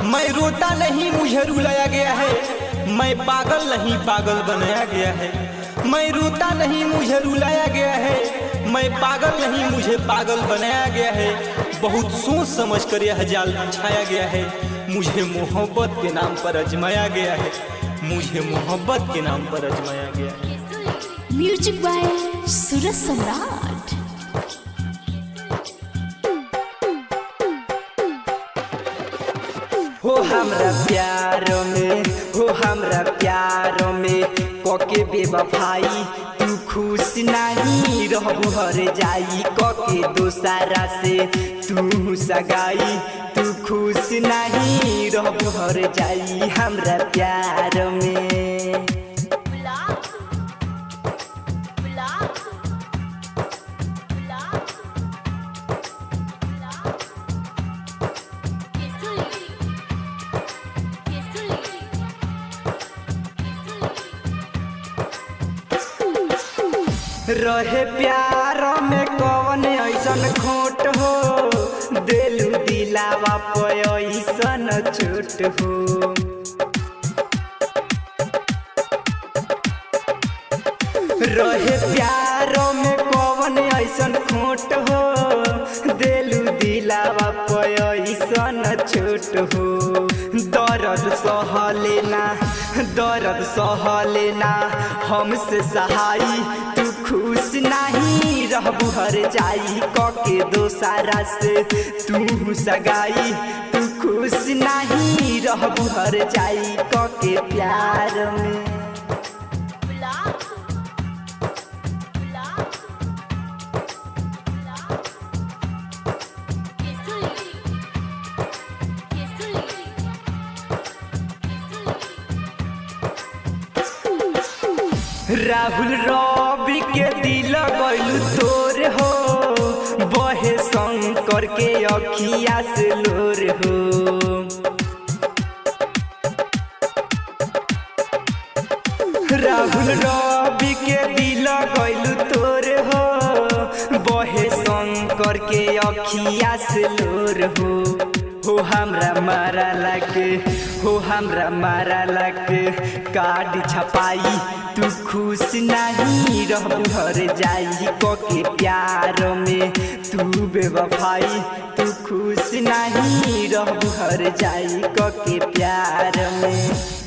मैं रोता नहीं मुझे रुलाया गया है, मैं पागल नहीं पागल बनाया गया है। मैं रोता नहीं मुझे रुलाया गया है, मैं पागल नहीं मुझे पागल बनाया गया है। बहुत सोच समझ कर यह जाल बिछाया गया है, मुझे मोहब्बत के नाम पर अजमाया गया है, मुझे मोहब्बत के नाम पर अजमाया गया है। म्यूजिक बाय सूरज सम्राट। हो हमरा प्यारों में, हो हमरा प्यारों में कोके बेवफाई तू खुश नहीं रहबू हर जाई। कोके दोसरा से तू सगाई तू खुश नहीं रहबू हर जाई हमरा प्यार में। रहे प्यार में कौन ऐसन खोट हो, दिलू दिलावा पे ऐसन छोट हो। रहे प्यार में कौन ऐसन खोट हो, दिलू दिलावा पे ऐसन छोट हो। दर्द सहलेना, दर्द सहलेना हमसे सहाई तू खुश नहीं रहबू हर जाई। कोके दोसरा से तू सगाई तू खुश नहीं रहबू हर जाई कोके प्यार में। राहुल रवि के दिल गइलू तोर हो, बहे शंकर के अखिया से लोर हो। राहुल रवि के दिल गइलू तोर हो, बहे शंकर के अखिया से लोर हो हमरा मारा लाके, हो हमरा मारा लाके कार्ड छपाई तू खुश नहीं रहबू हर जाई कोके प्यार में। तू बेवफाई तू खुश नहीं रहबू हर जाई कोके प्यार में।